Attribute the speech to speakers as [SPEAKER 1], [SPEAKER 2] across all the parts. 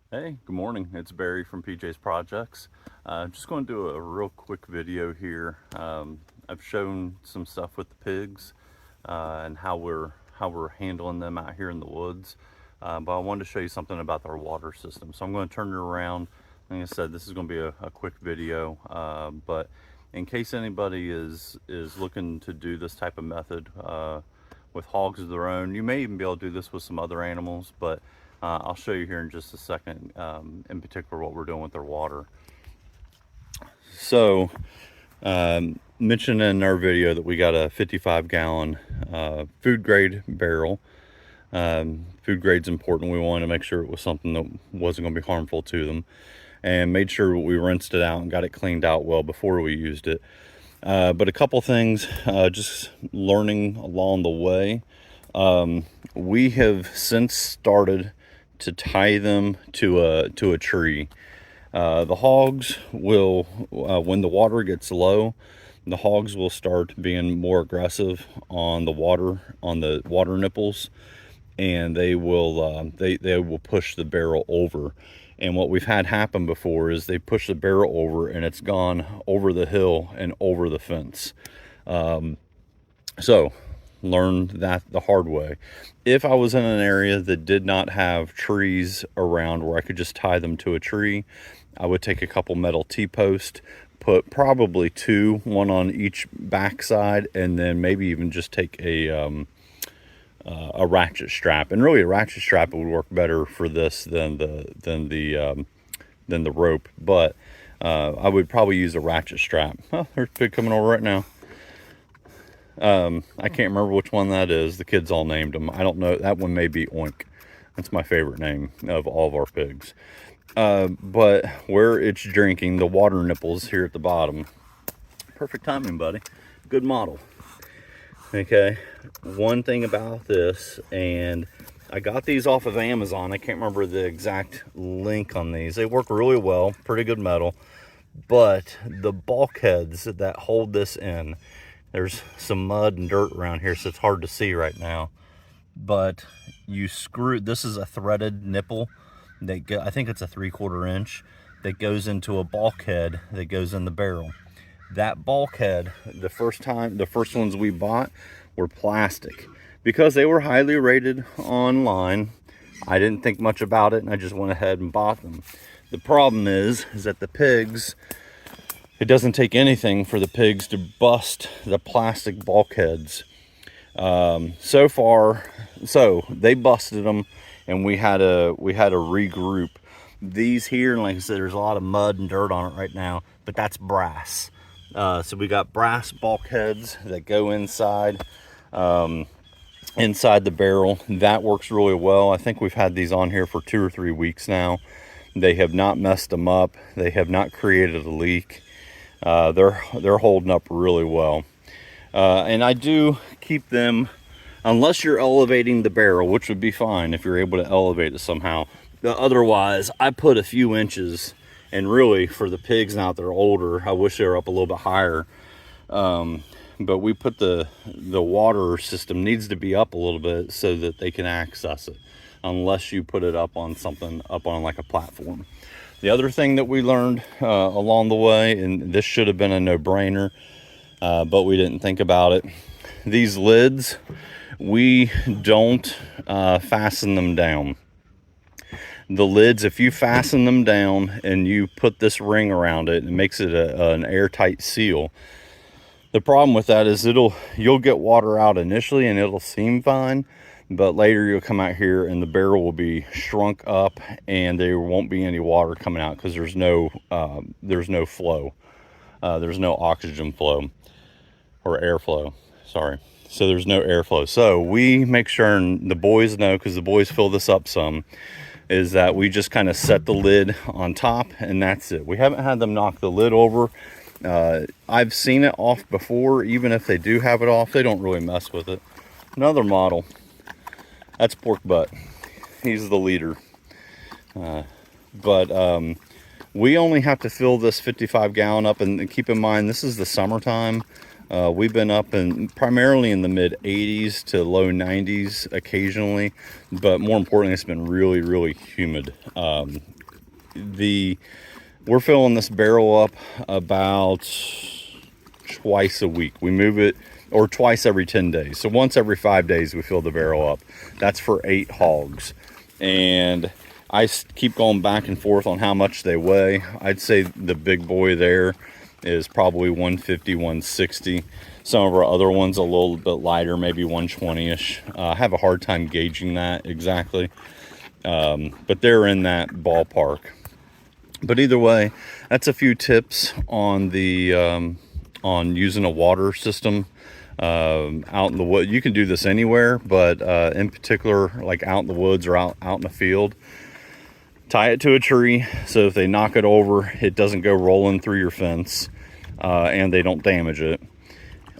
[SPEAKER 1] Hey, good morning. It's Barry from PJ's Projects. Just going to do a real quick video here. I've shown some stuff with the pigs and how we're handling them out here in the woods. But I wanted to show you something about our water system. So I'm going to turn it around. Like I said, this is going to be a quick video. But in case anybody is looking to do this type of method with hogs of their own, you may even be able to do this with some other animals, but I'll show you here in just a second, in particular, what we're doing with their water. So, mentioned in our video that we got a 55-gallon food grade barrel. Food grade's important. We wanted to make sure it was something that wasn't going to be harmful to them, and made sure we rinsed it out and got it cleaned out well before we used it. But a couple things, just learning along the way. We have since started to tie them to a tree. The hogs will, when the water gets low, the hogs will start being more aggressive on the water nipples, and they will push the barrel over. And what we've had happen before is they push the barrel over and it's gone over the hill and over the fence. So learned that the hard way. If I was in an area that did not have trees around where I could just tie them to a tree, I would take a couple metal T-posts, put probably two, one on each backside, and then maybe even just take a ratchet strap. And really, a ratchet strap would work better for this than the rope. But I would probably use a ratchet strap. Oh, there's a pig coming over right now. I can't remember which one that is. The kids all named them. I don't know. That one may be Oink. That's my favorite name of all of our pigs. But where it's drinking, the water nipples here at the bottom. Perfect timing, buddy. Good model. Okay. One thing about this, and I got these off of Amazon. I can't remember the exact link on these. They work really well. Pretty good metal. But the bulkheads that hold this in, there's some mud and dirt around here, so it's hard to see right now. But you screw, this is a threaded nipple that I think it's a 3/4 inch that goes into a bulkhead that goes in the barrel. That bulkhead, the first ones we bought were plastic. Because they were highly rated online, I didn't think much about it and I just went ahead and bought them. The problem is that the pigs, it doesn't take anything for the pigs to bust the plastic bulkheads. So they busted them, and we had to regroup. These here, and like I said, there's a lot of mud and dirt on it right now, but that's brass. So we got brass bulkheads that go inside the barrel. That works really well. I think we've had these on here for 2 or 3 weeks now. They have not messed them up. They have not created a leak. They're holding up really well. And I do keep them, unless you're elevating the barrel, which would be fine if you're able to elevate it somehow. Otherwise, I put a few inches, and really for the pigs now that they're older, I wish they were up a little bit higher. But we put the water system needs to be up a little bit so that they can access it, unless you put it up on something, up on like a platform. The other thing that we learned along the way, and this should have been a no-brainer, but we didn't think about it. These lids, we don't fasten them down. The lids, if you fasten them down and you put this ring around it, it makes it an airtight seal. The problem with that is you'll get water out initially and it'll seem fine, but later you'll come out here and the barrel will be shrunk up and there won't be any water coming out because there's no flow. There's no oxygen flow or airflow. Sorry. So there's no airflow. So we make sure, and the boys know because the boys fill this up some, is that we just kind of set the lid on top and that's it. We haven't had them knock the lid over. I've seen it off before. Even if they do have it off, they don't really mess with it. Another model. That's Pork Butt. He's the leader. But we only have to fill this 55-gallon up, and keep in mind this is the summertime. We've been up primarily in the mid 80s to low 90s occasionally, but more importantly, it's been really, really humid we're filling this barrel up about twice a week. We move it, or twice every 10 days. So once every 5 days we fill the barrel up. That's for 8 hogs. And I keep going back and forth on how much they weigh. I'd say the big boy there is probably 150, 160. Some of our other ones a little bit lighter, maybe 120-ish. I have a hard time gauging that exactly. But they're in that ballpark. But either way, that's a few tips on the on using a water system out in the wood. You can do this anywhere, but in particular, like out in the woods or out in the field. Tie it to a tree so if they knock it over, it doesn't go rolling through your fence, and they don't damage it.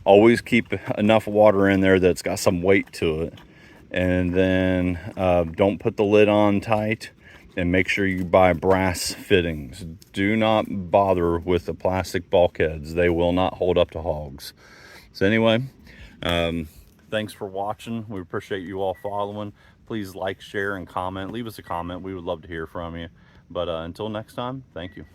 [SPEAKER 1] Always keep enough water in there that's got some weight to it. And then don't put the lid on tight, and make sure you buy brass fittings. Do not bother with the plastic bulkheads. They will not hold up to hogs. So anyway, thanks for watching. We appreciate you all following. Please like, share, and comment. Leave us a comment. We would love to hear from you. But until next time, thank you.